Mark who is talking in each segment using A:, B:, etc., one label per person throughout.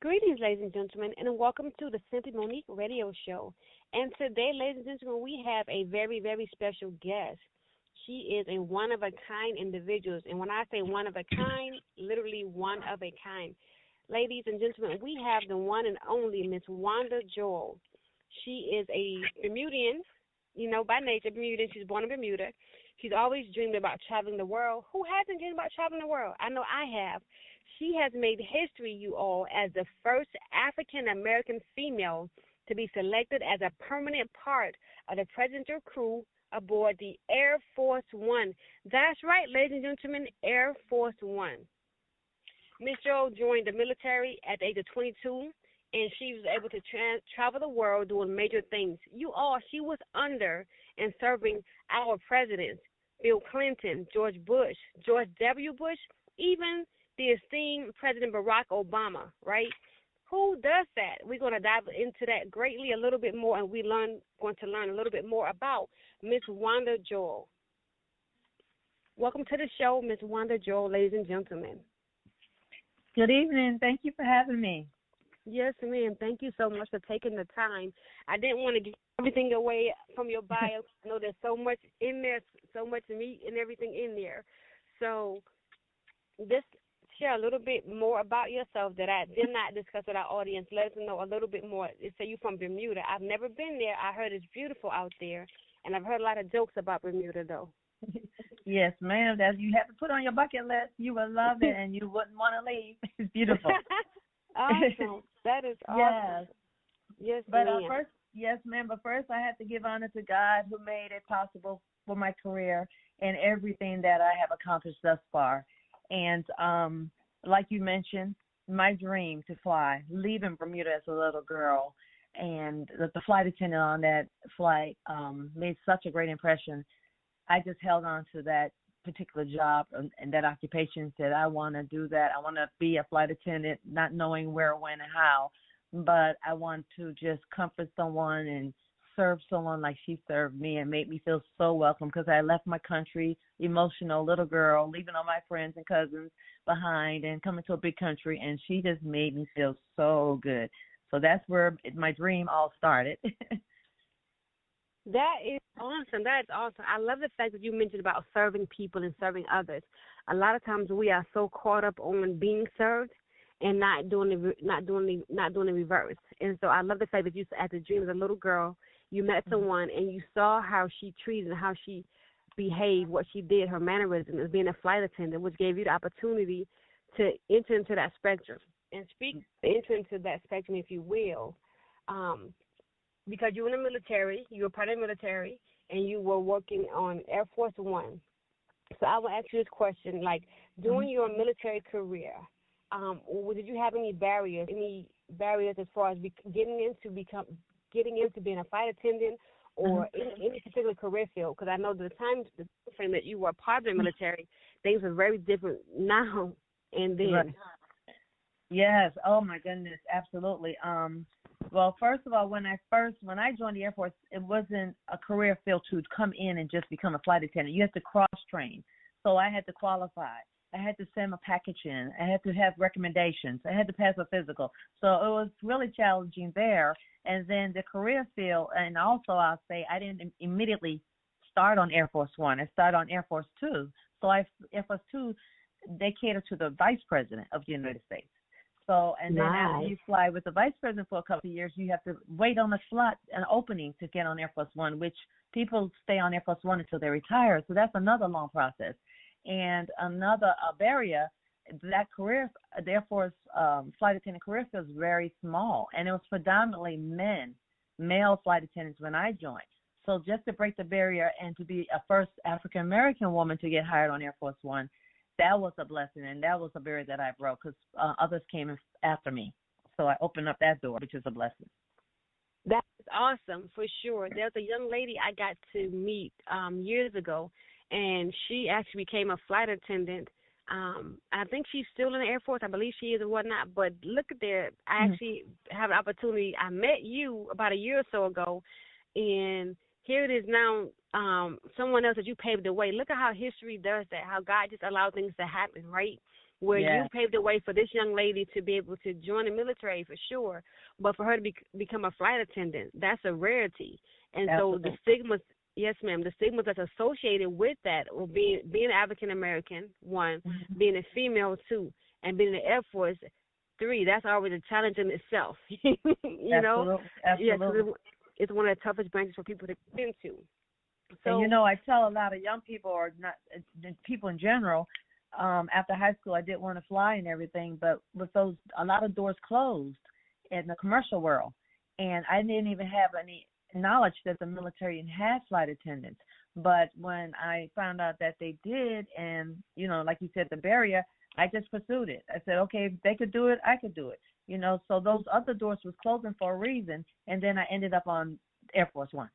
A: Greetings, ladies and gentlemen, and welcome to the Simply Monique radio show. And today, ladies and gentlemen, we have a very, very special guest. She is a one of a kind individual. And when I say one of a kind, literally one of a kind. Ladies and gentlemen, we have the one and only Miss Wanda Joell. She is a Bermudian, by nature, Bermudian. She's born in Bermuda. She's always dreamed about traveling the world. Who hasn't dreamed about traveling the world? I know I have. She has made history, you all, as the first African American female to be selected as a permanent part of the presidential crew aboard the Air Force One. That's right, ladies and gentlemen, Air Force One. Miss Joel joined the military at the age of 22, and she was able to travel the world doing major things. She was under and serving our presidents, Bill Clinton, George Bush, George W. Bush, even the esteemed President Barack Obama, right? Who does that? We're going to dive into that greatly a little bit more, and we're going to learn a little bit more about Miss Wanda Joell. Welcome to the show, Miss Wanda Joell, ladies and gentlemen.
B: Good evening. Thank you for having me.
A: Yes, ma'am. Thank you so much for taking the time. I didn't want to give everything away from your bio. I know there's so much in there, so much meat and everything in there. So just share a little bit more about yourself that I did not discuss with our audience. Let us know a little bit more. Say you're from Bermuda. I've never been there. I heard it's beautiful out there, and I've heard a lot of jokes about Bermuda, though.
B: Yes, ma'am. That you have to put on your bucket list. You will love it, and you wouldn't want to leave. It's beautiful.
A: Awesome. That is awesome. Yes,
B: but
A: ma'am.
B: But first I have to give honor to God who made it possible for my career and everything that I have accomplished thus far. And like you mentioned, my dream to fly, leaving Bermuda as a little girl, and the flight attendant on that flight made such a great impression. I just held on to that particular job and that occupation, said I want to do that. I want to be a flight attendant, not knowing where, when, and how, but I want to just comfort someone and serve someone like she served me and made me feel so welcome, because I left my country, emotional little girl, leaving all my friends and cousins behind and coming to a big country, and she just made me feel so good. So that's where my dream all started.
A: That is awesome. That is awesome. I love the fact that you mentioned about serving people and serving others. A lot of times we are so caught up on being served and not doing the reverse. And so I love the fact that you, at the dream as a little girl, you met someone and you saw how she treated and how she behaved, what she did, her mannerism as being a flight attendant, which gave you the opportunity to enter into that spectrum and enter into that spectrum, if you will. Because you were in the military, you were part of the military, and you were working on Air Force One. So I will ask you this question, like, during your military career, did you have any barriers as far as getting into being a flight attendant or any particular career field? Because I know the time frame that you were a part of the military, things are very different now and then.
B: Right. Yes. Oh, my goodness. Absolutely. Well, first of all, when I joined the Air Force, it wasn't a career field to come in and just become a flight attendant. You had to cross-train. So I had to qualify. I had to send a package in. I had to have recommendations. I had to pass a physical. So it was really challenging there. And then the career field, and also I'll say I didn't immediately start on Air Force One. I started on Air Force Two. So Air Force Two, they cater to the Vice President of the United States. So, and then after you fly with the vice president for a couple of years, you have to wait on a slot, an opening to get on Air Force One, which people stay on Air Force One until they retire. So that's another long process. And another barrier, that career, the Air Force flight attendant career field is very small, and it was predominantly male flight attendants when I joined. So just to break the barrier and to be a first African-American woman to get hired on Air Force One, that was a blessing, and that was a barrier that I broke because others came after me. So I opened up that door, which is a blessing.
A: That's awesome, for sure. There's a young lady I got to meet years ago, and she actually became a flight attendant. I think she's still in the Air Force. I believe she is or whatnot. But look at there. I actually have an opportunity. I met you about a year or so ago, and here it is now, someone else that you paved the way. Look at how history does that, how God just allows things to happen, right? where you
B: Yeah,
A: paved the way for this young lady to be able to join the military for sure, but for her to become a flight attendant, that's a rarity. And so the
B: absolutely.
A: stigmas, yes, ma'am, the stigmas that's associated with that, or being African American, one,
B: Mhm.
A: being a female, two, and being in the Air Force, three, that's always a challenge in itself. You know,
B: Absolutely,
A: yes,
B: absolutely.
A: it's one of the toughest branches for people to get into.
B: And
A: So
B: I tell a lot of young people, or not people in general, after high school, I did want to fly and everything, but with a lot of doors closed in the commercial world, and I didn't even have any knowledge that the military had flight attendants. But when I found out that they did, and like you said, the barrier, I just pursued it. I said, okay, if they could do it, I could do it. So those other doors was closing for a reason, and then I ended up on Air Force One.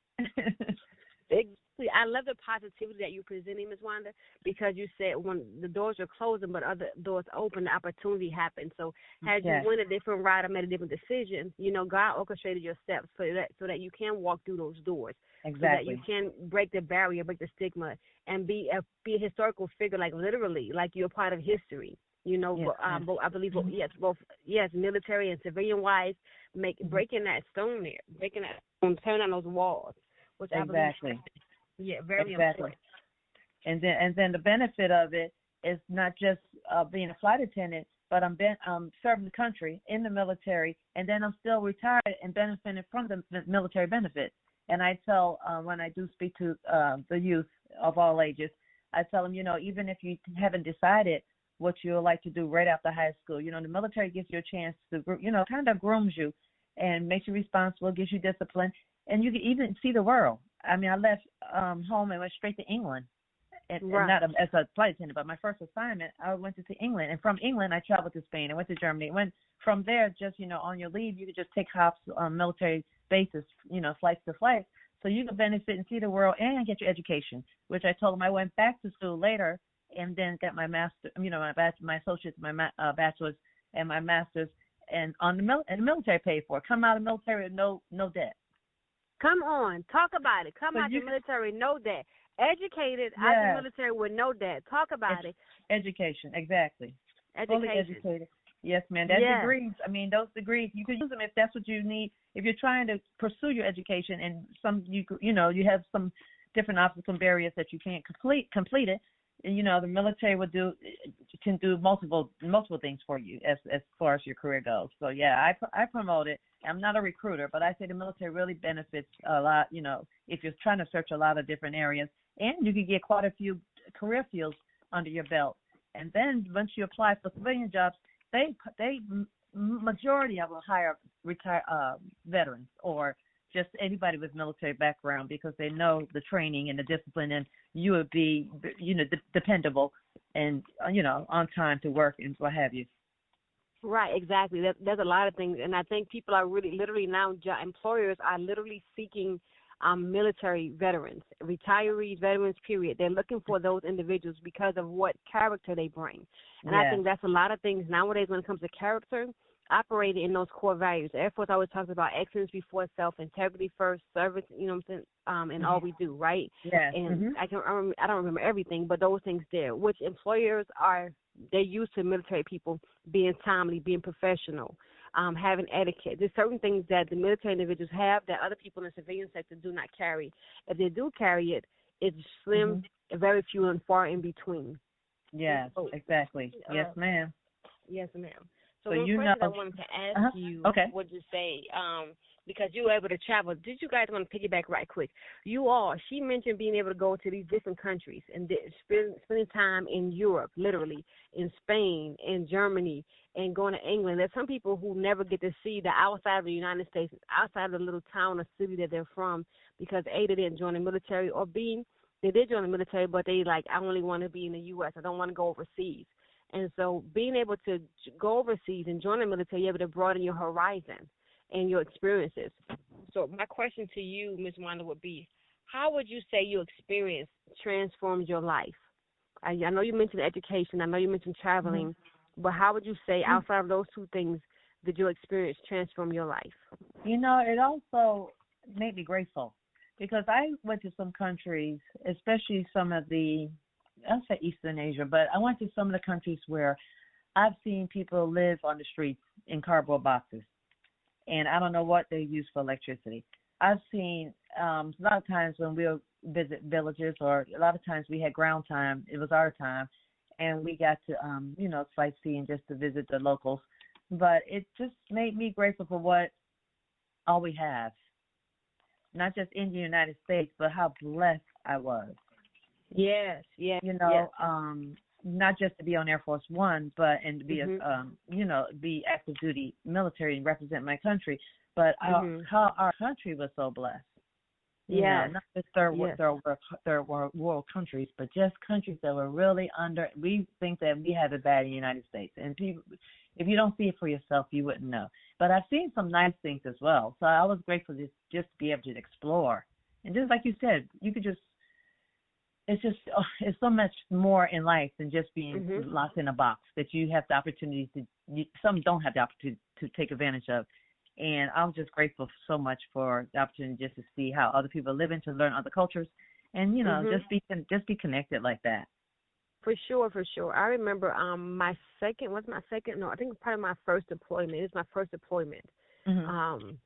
A: exactly, I love the positivity that you're presenting, Ms. Wanda, because you said when the doors are closing but other doors open, the opportunity happens. So had you
B: Yes,
A: went a different route or made a different decision, God orchestrated your steps so that you can walk through those doors, so that you
B: exactly.
A: can break the barrier, break the stigma, and be a historical figure, like literally, like you're part of history.
B: Yes, ma'am.
A: But I believe
B: Mhm.
A: both yes, military and civilian wise,
B: Mhm.
A: breaking that stone there, breaking that stone, tearing down those walls, which I believe,
B: Exactly.
A: yeah, very
B: Exactly.
A: important.
B: And then the benefit of it is not just being a flight attendant, but I'm serving the country in the military, and then I'm still retired and benefiting from the military benefits. And I tell when I do speak to the youth of all ages, I tell them, even if you haven't decided what you would like to do right after high school, the military gives you a chance to, kind of grooms you and makes you responsible, gives you discipline, and you can even see the world. I mean, I left home and went straight to England, and
A: Right.
B: not as a flight attendant, but my first assignment, I went to England, and from England, I traveled to Spain. I went to Germany. Went from there, just on your leave, you could just take hops on military bases, flights to flights, so you could benefit and see the world and get your education. Which I told them I went back to school later, and then got my master, my associates, my bachelor's, and my master's, and and the military paid for it. Come out of the military with no debt.
A: Come on, talk about it. Come
B: So
A: out the
B: you,
A: military, know that. Educated out the
B: yes,
A: military with no that. Talk about it.
B: education, exactly. Fully
A: Education.
B: educated. Yes, ma'am. That
A: Yes.
B: degrees, those degrees, you could use them if that's what you need. If you're trying to pursue your education, and you have some different obstacles and barriers that you can't complete it, the military can do multiple things for you as far as your career goes. So yeah, I promote it. I'm not a recruiter, but I say the military really benefits a lot. If you're trying to search a lot of different areas, and you can get quite a few career fields under your belt. And then once you apply for civilian jobs, they majority of them hire retired veterans or just anybody with military background, because they know the training and the discipline, and you would be dependable and on time to work and what have you.
A: Right, exactly. There's a lot of things, and I think people are really, literally now, employers are literally seeking military veterans, retirees, veterans, period. They're looking for those individuals because of what character they bring. And I
B: Yes.
A: think that's a lot of things nowadays when it comes to character, operating in those core values. The Air Force always talks about excellence before self, integrity first, service, what I'm saying, in all we do, right?
B: Yes.
A: And
B: Mhm.
A: I don't remember everything, but those things there, which employers they're used to military people being timely, being professional, having etiquette. There's certain things that the military individuals have that other people in the civilian sector do not carry. If they do carry it, it's slim,
B: Mhm.
A: very few and far in between.
B: Yes.
A: So,
B: Exactly. Yes, ma'am.
A: yes, ma'am. So
B: So
A: one question I wanted to ask
B: Uh-huh.
A: you
B: Okay.
A: would you say, because you were able to travel, did you guys want to piggyback right quick? She mentioned being able to go to these different countries and spending time in Europe, literally, in Spain, in Germany, and going to England. There's some people who never get to see the outside of the United States, outside of the little town or city that they're from, because A, they didn't join the military, or B, they did join the military, but they like, I only want to be in the U.S. I don't want to go overseas. And so being able to go overseas and join the military, you're able to broaden your horizon and your experiences. So my question to you, Ms. Wanda, would be, how would you say your experience transformed your life? I know you mentioned education. I know you mentioned
B: Mhm.
A: traveling. But how would you say, outside of those two things, did your experience transform your life?
B: It also made me grateful, because I went to some countries, especially some of I'll say Eastern Asia, but I went to some of the countries where I've seen people live on the streets in cardboard boxes, and I don't know what they use for electricity. I've seen a lot of times when we'll visit villages, or a lot of times we had ground time. It was our time, and we got to, sightsee just to visit the locals. But it just made me grateful for what all we have, not just in the United States, but how blessed I was.
A: Yes, yes,
B: You
A: yes.
B: know, not just to be on Air Force One, but and to be
A: Mhm.
B: be active duty military and represent my country. But
A: Mhm.
B: how our country was so blessed.
A: Yes.
B: Not just
A: Yes.
B: third world countries, but just countries that were really under. We think that we have it bad in the United States, and people, if you don't see it for yourself, you wouldn't know. But I've seen some nice things as well, so I was grateful just to be able to explore. And just like you said, you could just. It's just it's so much more in life than just being
A: Mhm.
B: locked in a box. That you have the opportunity to. Some don't have the opportunity to take advantage of. And I'm just grateful so much for the opportunity just to see how other people are living, to learn other cultures, and
A: Mhm.
B: just be connected like that.
A: For sure, for sure. I remember my second was my second no, I think probably my first deployment. It was my first deployment.
B: Mhm.
A: Um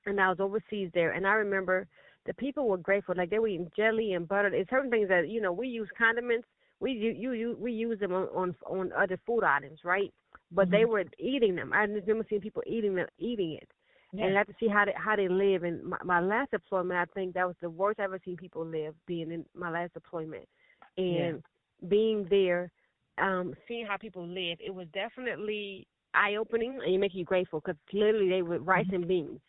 A: and I was overseas there, and I remember the people were grateful, like they were eating jelly and butter. It's certain things that we use condiments. We use them on other food items, right? But they
B: Mhm.
A: were eating them. I just remember seeing people eating it,
B: Yeah.
A: and I had to see how they live. And my last deployment, I think that was the worst I've ever seen people live. Being in my last deployment,
B: Yeah.
A: and being there, seeing how people live, it was definitely eye opening, and it makes you grateful because literally they were rice
B: Mhm.
A: and beans.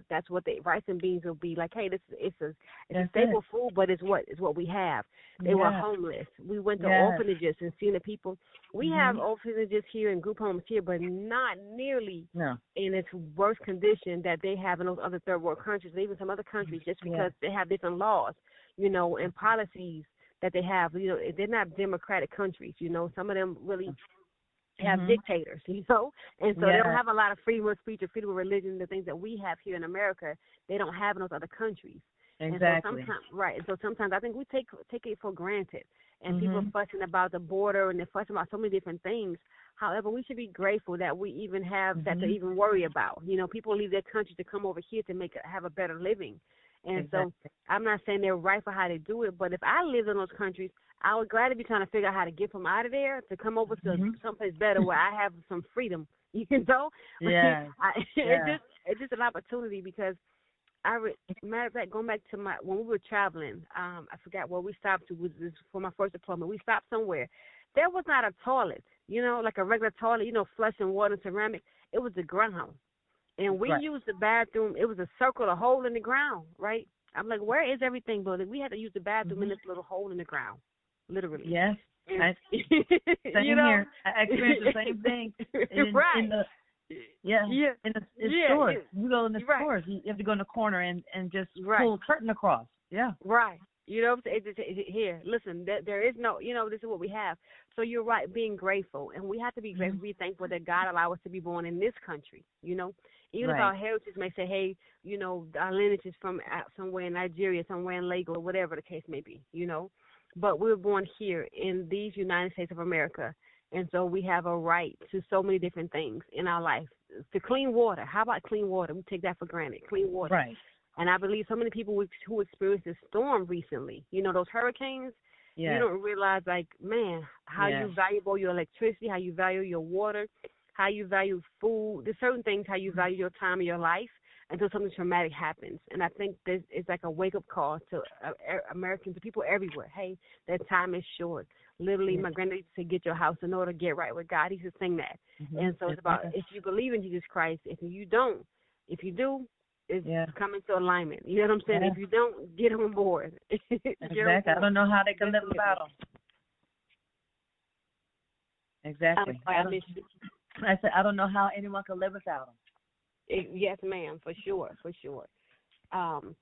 A: That's what they rice and beans will be like. Hey, this it's a
B: That's it.
A: staple food, but it's what we have. They were
B: Yeah.
A: homeless. We went to
B: Yes.
A: orphanages and seen the people. We have
B: Mhm.
A: orphanages here and group homes here, but not nearly
B: No.
A: in its worse condition that they have in those other third world countries, and even some other countries, just
B: Yeah.
A: because they have different laws, and policies that they have. They're not democratic countries. Some of them really have
B: Mhm.
A: dictators, and so they don't
B: Yeah.
A: have a lot of freedom of speech or freedom of religion, the things that we have here in America, they don't have in those other countries. And so
B: Exactly.
A: sometimes, right, and so sometimes I think we take it for granted, and people are
B: Mhm.
A: fussing about the border and they're fussing about so many different things. However, we should be grateful that we even have that to
B: Mhm.
A: even worry about. People leave their country to come over here to have a better living, and so
B: Exactly.
A: I'm not saying they're right for how they do it, but if I lived in those countries, I would gladly be trying to figure out how to get from out of there to come over to
B: Mhm.
A: someplace better where I have some freedom.
B: Yeah. Yeah.
A: It's just an opportunity because matter of fact, going back to when we were traveling, I forgot where we stopped to. Was this for my first deployment? We stopped somewhere. There was not a toilet, like a regular toilet, flushing water and ceramic. It was the ground, and we
B: Right.
A: used the bathroom. It was a circle, a hole in the ground, right? I'm like, where is everything? But we had to use the bathroom in
B: Mhm.
A: this little hole in the ground, literally.
B: Yes.
A: And,
B: I
A: you
B: Same
A: know,
B: here. I experienced the same thing in
A: right?
B: the yeah
A: Yeah,
B: in
A: yeah,
B: stores. You go in the
A: you're right,
B: stores, you have to go in the corner and just
A: right.
B: pull a curtain across. Yeah.
A: Right. Here, listen, there is no, this is what we have. So you're right, being grateful. And we have to be
B: Mhm.
A: grateful, be thankful that God allowed us to be born in this country. Even if
B: Right.
A: our heritage may say, hey, our lineage is from somewhere in Nigeria, somewhere in Lagos, or whatever the case may be. But we were born here in these United States of America. And so we have a right to so many different things in our life. To clean water. How about clean water? We take that for granted. Clean water.
B: Right.
A: And I believe so many people who experienced this storm recently, those hurricanes, you
B: Yes.
A: don't realize, like, man, how
B: Yes.
A: you value your electricity, how you value your water, how you value food. There's certain things, how you value your time of your life until something traumatic happens. And I think this is like a wake-up call to Americans, to people everywhere. Hey, that time is short. Literally,
B: Yeah.
A: my granddad used to say, get your house in order, get right with God. He used to sing that.
B: Mhm.
A: And so it's about, if you believe in Jesus Christ, if you don't, if you do, it's
B: Yeah.
A: coming to alignment. You know what I'm saying?
B: Yeah.
A: If you don't, get on board. Get on
B: Exactly. I
A: board.
B: don't know how they can
A: That's
B: live
A: the living.
B: without them.
A: I'm
B: Exactly.
A: sorry, I missed you.
B: I said I don't know how anyone can live without them.
A: Yes, ma'am, for sure, for sure. Um,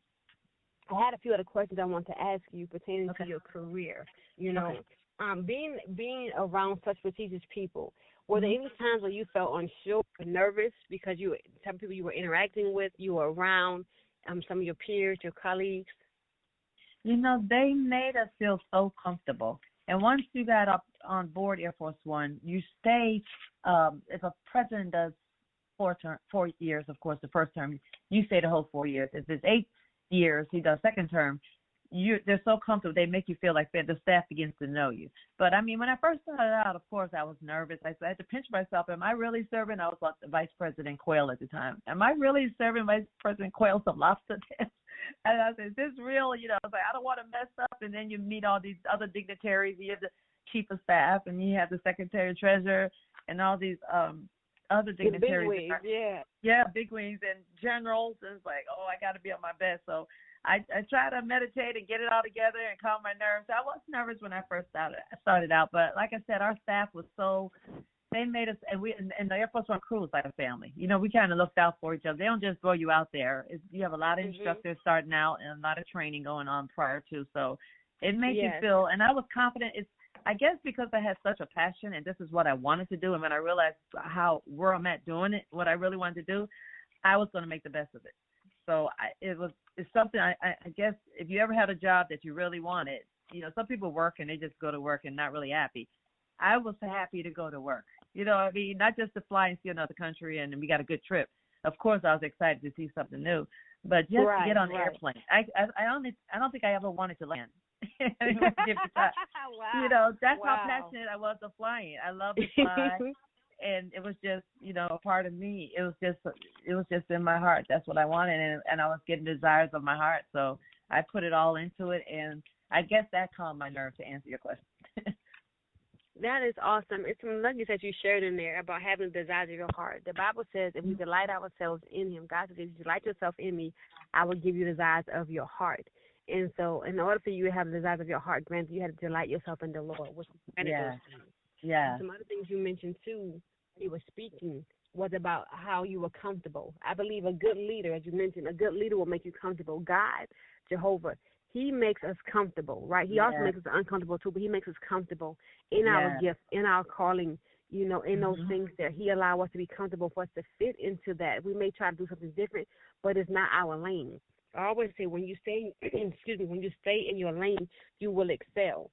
A: I had a few other questions I want to ask you pertaining to
B: Okay.
A: your career.
B: Okay.
A: Being around such prestigious people, were there
B: Mhm.
A: any times where you felt unsure or nervous because you were some people you were interacting with, you were around, some of your peers, your colleagues?
B: They made us feel so comfortable. And once you got up on board Air Force One, you stay. If a president does 4 years, of course, the first term, you stay the whole 4 years. If it's 8 years, he does second term. They're so comfortable. They make you feel like the staff begins to know you. But I mean, when I first started out, of course, I was nervous. I had to pinch myself. Am I really serving? I was like the Vice President Quayle at the time. Am I really serving Vice President Quayle some lobster tails? And I said, is this real? You know, I was like, I don't want to mess up. And then you meet all these other dignitaries. You have the chief of staff, and you have the secretary treasurer, and all these other dignitaries.
A: Big wigs, yeah.
B: Yeah, big wings and generals. And it's like, oh, I got to be on my best. So I try to meditate and get it all together and calm my nerves. I was nervous when I first started out, but like I said, our staff was they made us, and the Air Force One crew was like a family. You know, we kind of looked out for each other. They don't just throw you out there. You have a lot of instructors starting out and a lot of training going on prior to, so it makes you feel, and I was confident. I guess because I had such a passion and this is what I wanted to do, and when I realized where I'm at doing it, what I really wanted to do, I was going to make the best of it. So it's something I guess if you ever had a job that you really wanted, you know, some people work and they just go to work and not really happy. I was happy to go to work. You know, I mean, not just to fly and see another country and we got a good trip. Of course, I was excited to see something new, but just to get on the airplane. I don't think I ever wanted to land.
A: Wow.
B: You know, that's how passionate I was of flying. I love to fly. And it was just, you know, a part of me. It was just in my heart. That's what I wanted, and I was getting desires of my heart. So I put it all into it, and I guess that calmed my nerves, to answer your question.
A: That is awesome. It's some nuggets that you shared in there about having the desires of your heart. The Bible says if we delight ourselves in Him, God says, if you delight yourself in me, I will give you the desires of your heart. And so in order for you to have the desires of your heart granted, you had to delight yourself in the Lord, which granted those things.
B: Yeah.
A: Some other things you mentioned, too, you were speaking, was about how you were comfortable. I believe a good leader, as you mentioned, a good leader will make you comfortable. God, Jehovah, He makes us comfortable, right? He also makes us uncomfortable, too, but He makes us comfortable in our gifts, in our calling, you know, in those things that He allows us to be comfortable for us to fit into that. We may try to do something different, but it's not our lane. I always say when you stay, when you stay in your lane, you will excel.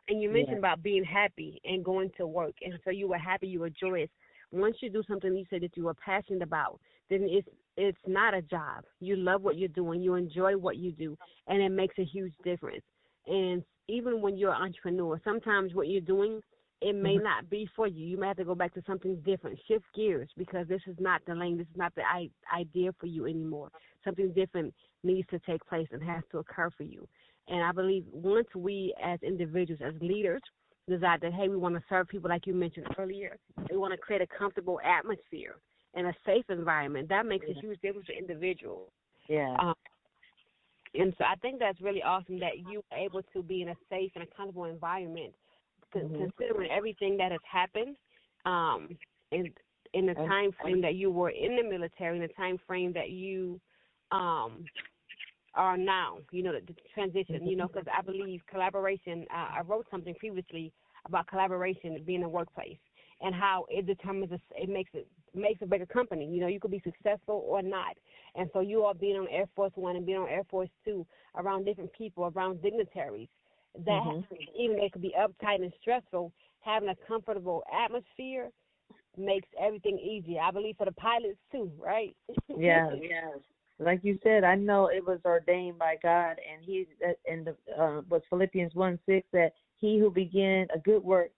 A: And you mentioned about being happy and going to work, and so you were happy, you were joyous. Once you do something you said that you were passionate about, then it's not a job. You love what you're doing, you enjoy what you do, and it makes a huge difference. And even when you're an entrepreneur, sometimes what you're doing, it may not be for you. You may have to go back to something different, shift gears, because this is not the lane, this is not the idea for you anymore. Something different needs to take place and has to occur for you. And I believe once we as individuals, as leaders, decide that, hey, we want to serve people like you mentioned earlier, we want to create a comfortable atmosphere and a safe environment, that makes a huge difference for individuals.
B: Yeah.
A: And so I think that's really awesome that you were able to be in a safe and a comfortable environment, considering everything that has happened in the time frame that you were in the military, in the time frame that you are now, you know, the transition, you know, because I believe collaboration, I wrote something previously about collaboration being in the workplace and how it determines, it makes a bigger company. You know, you could be successful or not. And so you all being on Air Force One and being on Air Force Two, around different people, around dignitaries, that even though it could be uptight and stressful, having a comfortable atmosphere makes everything easier. I believe for the pilots too, right?
B: Yes. Like you said, I know it was ordained by God, and He, in the was Philippians 1:6, that He who began a good work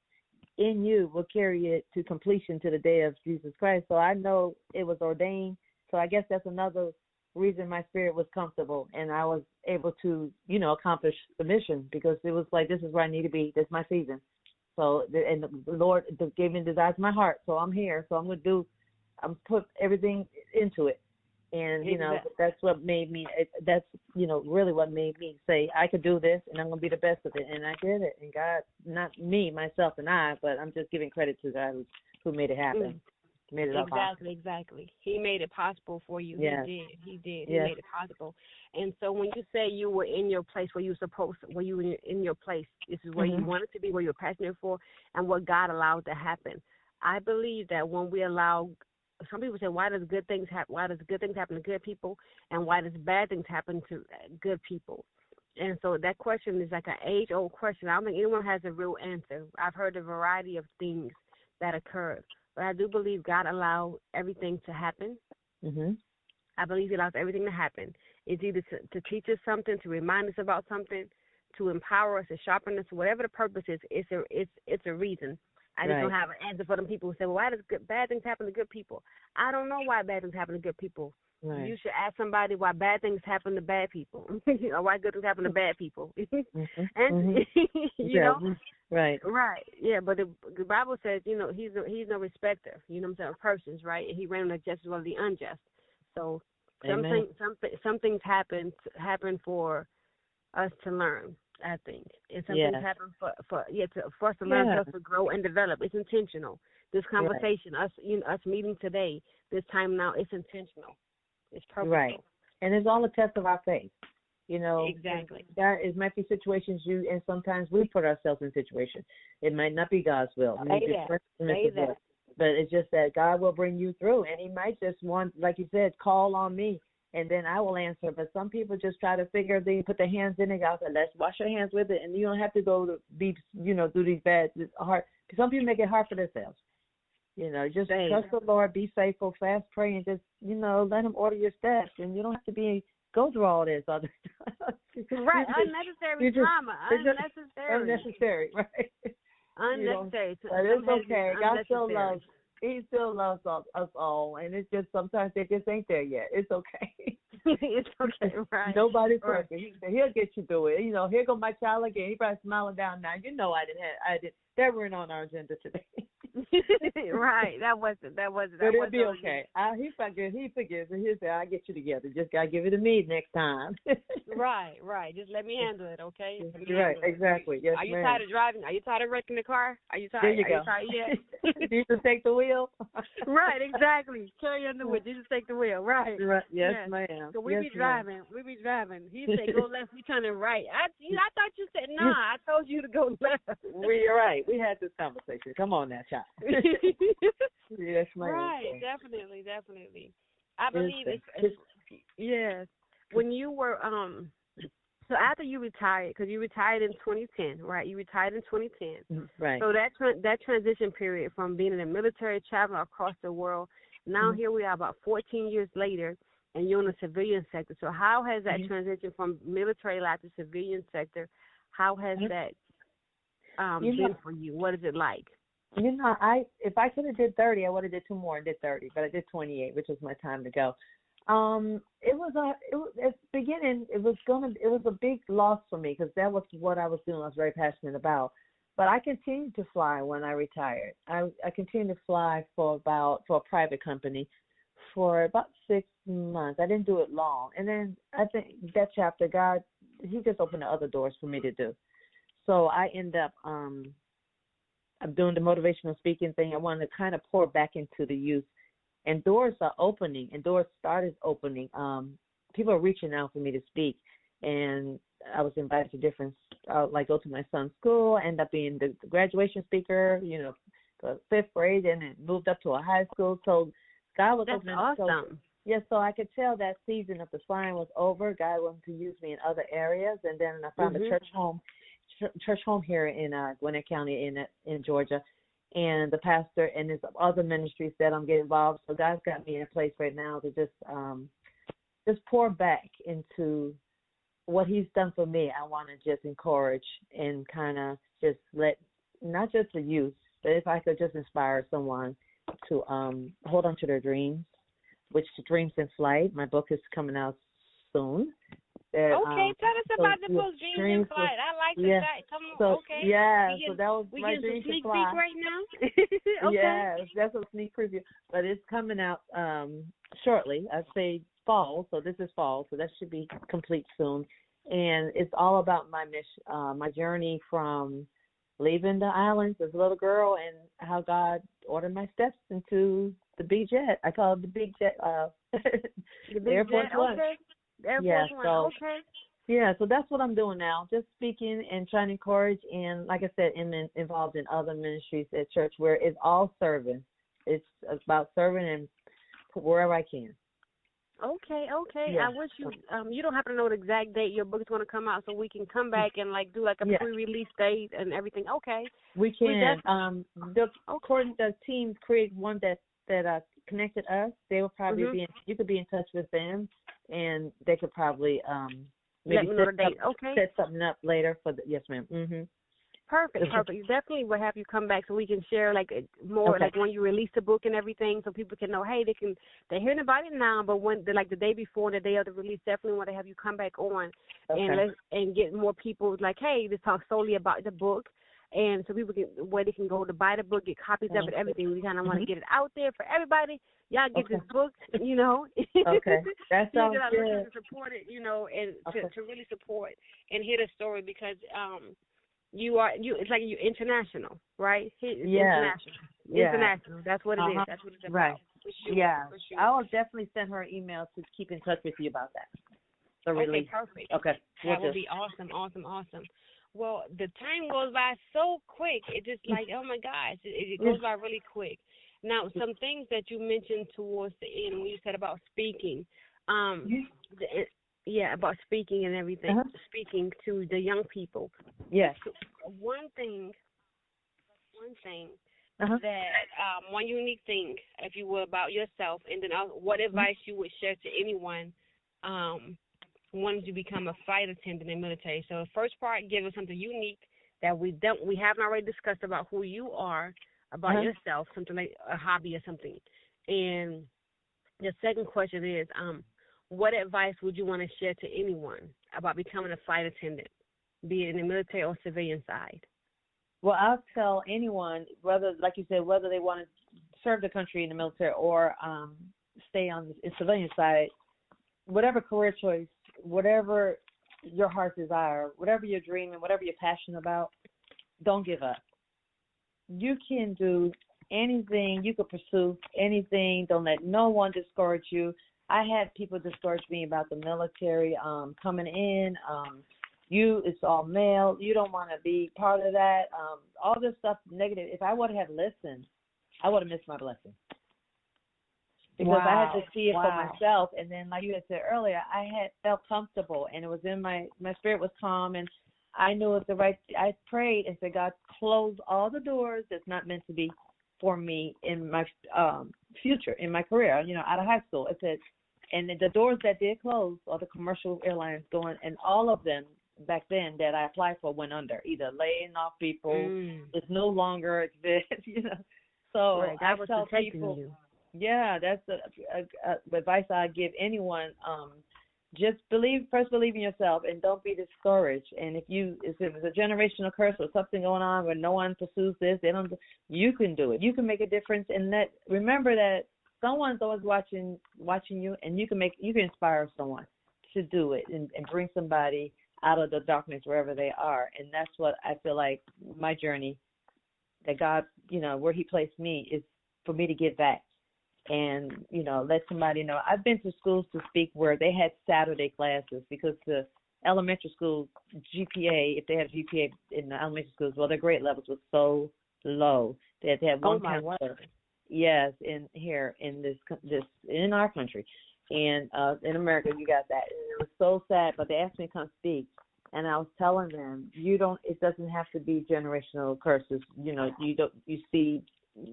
B: in you will carry it to completion to the day of Jesus Christ. So I know it was ordained. So I guess that's another reason my spirit was comfortable, and I was able to, you know, accomplish the mission, because it was like, this is where I need to be. This is my season. So, and the Lord gave me the desires of my heart. So I'm here. So I'm put everything into it. And, you know, that's what made me, that's, you know, really what made me say, I could do this and I'm going to be the best of it. And I did it. And God, not me, myself, and I, but I'm just giving credit to God who made it happen. Made it
A: Exactly. He made it possible for you.
B: Yes.
A: He did.
B: Yes.
A: He made it possible. And so when you say you were in your place where you were supposed to, where you were in your place, this is where you wanted to be, where you were passionate for, and what God allowed to happen. I believe that when we allow, some people say, why does good things happen to good people, and why does bad things happen to good people? And so that question is like an age-old question. I don't think anyone has a real answer. I've heard a variety of things that occurred, but I do believe God allowed everything to happen.
B: Mhm.
A: I believe He allows everything to happen. It's either to teach us something, to remind us about something, to empower us, to sharpen us, whatever the purpose is. It's a reason. I just
B: Right.
A: don't have an answer for them people who say, "Well, why does bad things happen to good people?" I don't know why bad things happen to good people.
B: Right.
A: You should ask somebody why bad things happen to bad people, or why good things happen to bad people.
B: Mhm.
A: And
B: Mhm.
A: you
B: Yeah.
A: know,
B: Right.
A: right? Yeah, but the Bible says, He's no respecter. You know what I'm saying? Of persons, right? And He ran the just as well as the unjust. So
B: Amen.
A: some things happen for us to learn. I think, and some things
B: Yeah.
A: happen for us to learn, for
B: Yeah.
A: us to grow and develop. It's intentional. This
B: Right.
A: conversation, us meeting today, this time now, it's intentional. It's purposeful.
B: Right. And it's all a test of our faith. You know,
A: Exactly.
B: it might be situations and sometimes we put ourselves in situations. It might not be God's will.
A: Say that.
B: But it's just that God will bring you through, and He might just want, like you said, call on me, and then I will answer. But some people just try to figure, they put their hands in it. God said, let's wash your hands with it, and you don't have to go to be, do these bad, hard. Some people make it hard for themselves. Just trust the Lord, be faithful, fast, pray, and just, let Him order your steps. And you don't have to go through all this other stuff.
A: Right, unnecessary drama,
B: unnecessary, right?
A: Unnecessary.
B: But it's okay. God still loves. He still loves us all, and it's just sometimes they just ain't there yet. It's okay.
A: It's okay, right?
B: Nobody's perfect. He'll get you through it. Here go my child again. He probably smiling down now. I didn't. That weren't on our agenda today.
A: Right. That wasn't.
B: But it'll be okay. He forgives, and he'll say, "I'll get you together. Just gotta give it to me next time."
A: Right. Just let me handle it, okay?
B: Right. Exactly. Yes,
A: Are you
B: ma'am.
A: tired of driving? Are you tired of wrecking the car? Are you tired?
B: There you go.
A: Are you tired yet?
B: Do you just take the wheel?
A: Right. Exactly. Carry on the wheel. You just take the wheel. Right.
B: Yes, ma'am.
A: So we be driving. He say go left. We turning right. I thought you said nah. I told you to go left.
B: We're right. We had this conversation. Come on now, child. Yes, ma'am.
A: Right. Definitely. I believe it's yes. When you were so after you retired, because you retired in 2010, right? You retired in 2010.
B: Right.
A: So that transition period from being in the military, traveling across the world, now here we are about 14 years later, and you're in the civilian sector. So how has that transition from military life to civilian sector, how has that been for you? What is it like?
B: If I could have did 30, I would have did 2 more and did 30, but I did 28, which was my time to go. At the beginning, it was a big loss for me because that was what I was doing. I was very passionate about. But I continued to fly when I retired. I continued to fly for a private company for about 6 months. I didn't do it long. And then I think that chapter, God, He just opened the other doors for me to do. So I end up I'm doing the motivational speaking thing. I wanted to kind of pour back into the youth. And doors are opening, and doors started opening. People are reaching out for me to speak. And I was invited to different, go to my son's school, end up being the graduation speaker, the 5th grade, and it moved up to a high school. So God was opening.
A: Awesome.
B: So I could tell that season of the flying was over. God wanted to use me in other areas. And then I found a church home here in Gwinnett County in Georgia. And the pastor and his other ministries that I'm getting involved. So God's got me in a place right now to just pour back into what He's done for me. I want to just encourage and kind of just let not just the youth, but if I could just inspire someone to hold on to their dreams, which the Dreams in Flight. My book is coming out soon.
A: Okay, tell us about the book, Dreams in Flight. I like the title. Come on, okay.
B: Yeah, so that was my Dreams
A: in
B: Flight.
A: Right now? Okay.
B: Yes, that's a sneak preview. But it's coming out shortly. I'd say fall, so this is fall, so that should be complete soon. And it's all about my mission, my journey from leaving the islands as a little girl and how God ordered my steps into the big jet. I call it the big jet.
A: The Air Force One. Okay. Air Force One. Okay.
B: Yeah, so that's what I'm doing now, just speaking and trying to encourage. And like I said, involved in other ministries at church where it's all serving. It's about serving and wherever I can.
A: Okay.
B: Yeah.
A: I wish you don't happen to know the exact date your book is going to come out, so we can come back and like do like a
B: Yeah.
A: pre-release date and everything. Okay.
B: We can. The team created one that connected us. They will probably be. You could be in touch with them, and they could probably maybe
A: let me know the date. Okay.
B: set something up later for the. Yes, ma'am. Mhm.
A: Perfect. Definitely will have you come back so we can share like more like when you release the book and everything, so people can know. Hey, they're hearing about it now, but when like the day before and the day of the release, definitely want to have you come back on and get more people like, hey, this talk solely about the book. And so people can where they can go to buy the book, get copies of it, everything. We kind of want to get it out there for everybody. Y'all get this book, you know.
B: Okay, that sounds good.
A: To support it, you know, and to really support and hear the story because it's like you're international, right? International. That's what it is. That's what it's about.
B: Right.
A: For sure.
B: Yeah.
A: For sure.
B: I will definitely send her an email to keep in touch with you about that.
A: Okay, perfect.
B: Okay.
A: That would be awesome. Well, the time goes by so quick. It just like, oh my gosh, it goes by really quick. Now, some things that you mentioned towards the end when you said about speaking, about speaking and everything, speaking to the young people.
B: Yes.
A: So one thing that one unique thing, if you will, about yourself, and then what advice you would share to anyone wanting to become a flight attendant in the military. So the first part, give us something unique that we haven't already discussed about who you are, about yourself, something like a hobby or something. And the second question is, what advice would you want to share to anyone about becoming a flight attendant, be it in the military or civilian side?
B: Well, I'll tell anyone, whether, like you said, whether they want to serve the country in the military or stay on the civilian side, whatever career choice, whatever your heart's desire, whatever you're dreaming, whatever you're passionate about, don't give up. You can do anything. You can pursue anything. Don't let no one discourage you. I had people discourage me about the military coming in. It's all male. You don't want to be part of that. All this stuff negative. If I would have listened, I would have missed my blessing. Because I had to see it for myself. And then, like you had said earlier, I had felt comfortable, and it was in my spirit was calm, and I knew it was I prayed and said, God, close all the doors that's not meant to be for me in my future, in my career, out of high school. It said, and the doors that did close are the commercial airlines going, and all of them back then that I applied for went under, either laying off people, it's no longer exist, So I tell people, that's the advice I give anyone. Just believe in yourself and don't be discouraged. And if it was a generational curse or something going on where no one pursues this, you can do it. You can make a difference. And remember that someone's always watching you, and you can inspire someone to do it and bring somebody out of the darkness wherever they are. And that's what I feel like my journey, that God, where He placed me, is for me to give back. And, let somebody know. I've been to schools to speak where they had Saturday classes because the elementary school GPA, if they had GPA in the elementary schools, their grade levels were so low. They had to have one counselor. Yes, in our country. And in America, you got that. And it was so sad, but they asked me to come speak. And I was telling them, it doesn't have to be generational curses. You see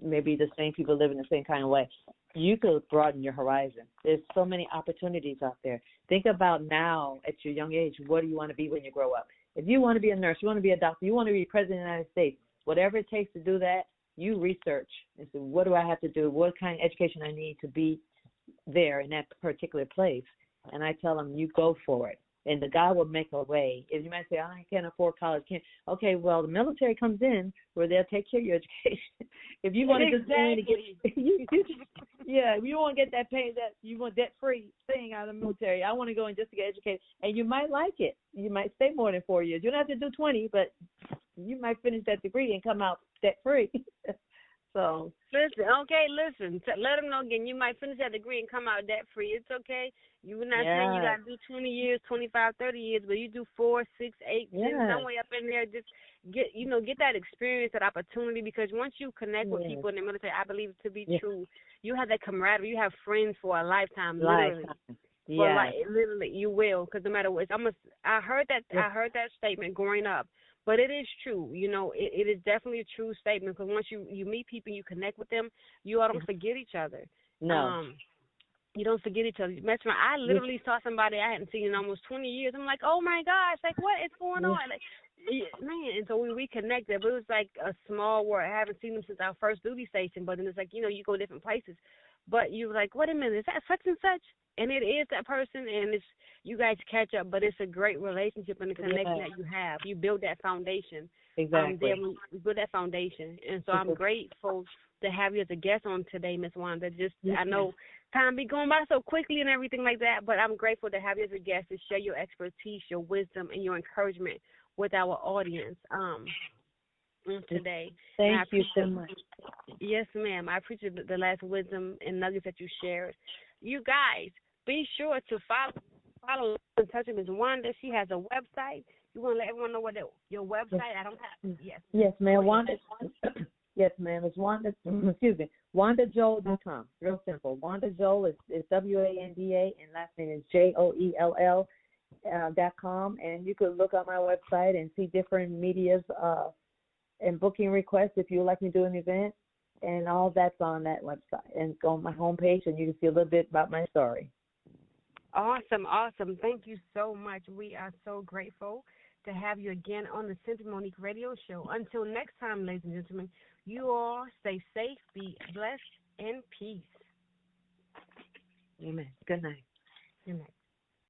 B: maybe the same people live in the same kind of way. You could broaden your horizon. There's so many opportunities out there. Think about now at your young age, what do you want to be when you grow up? If you want to be a nurse, you want to be a doctor, you want to be president of the United States, whatever it takes to do that, you research and say, what do I have to do? What kind of education I need to be there in that particular place? And I tell them, you go for it. And the God will make a way. If you might say, I can't afford college. Okay, well, the military comes in where they'll take care of your education. If you want to just get, if you want to get that pay, that you want debt-free thing out of the military, I want to go in just to get educated. And you might like it. You might stay more than 4 years. You don't have to do 20, but you might finish that degree and come out debt-free. So
A: listen. Let them know again. You might finish that degree and come out debt free. It's okay. You're not saying you got to do 20 years, 25, 30 years, but you do 4, 6, 8, 10, somewhere up in there. Just get that experience, that opportunity. Because once you connect with people in the military, I believe it to be true. You have that camaraderie. You have friends for a lifetime, literally. Literally, you will. Because no matter what, I heard that statement growing up. But it is true, it is definitely a true statement, because once you meet people, you connect with them, you all don't forget each other.
B: No.
A: You don't forget each other. I literally saw somebody I hadn't seen in almost 20 years. I'm like, oh, my gosh, like, what is going on? Like, man, and so we reconnected. But it was like a small world. I haven't seen them since our first duty station, but then it's like, you go different places. But you're like, wait a minute, is that such and such? And it is that person, and it's you guys catch up, but it's a great relationship and the connection that you have. You build that foundation.
B: Exactly.
A: We build that foundation. And so I'm grateful to have you as a guest on today, Miss Wanda. I know time be going by so quickly and everything like that, but I'm grateful to have you as a guest to share your expertise, your wisdom, and your encouragement with our audience today.
B: Thank you so much.
A: Yes, ma'am. I appreciate the last wisdom and nuggets that you shared. You guys, be sure to follow and touch Ms. Wanda. She has a website. You want to let everyone know what your website? I don't have. Yes.
B: Yes, ma'am. Wanda. Yes, ma'am. It's Wanda. Excuse me. WandaJoell.com. Real simple. Wanda Joell is WANDA, and last name is JOELL. .com, and you could look up my website and see different medias and booking requests if you would like me to do an event, and all that's on that website. And go on my homepage, and you can see a little bit about my story.
A: Awesome. Thank you so much. We are so grateful to have you again on the Simply Monique Radio Show. Until next time, ladies and gentlemen, you all stay safe, be blessed, and peace.
B: Amen. Good night.
A: Good night.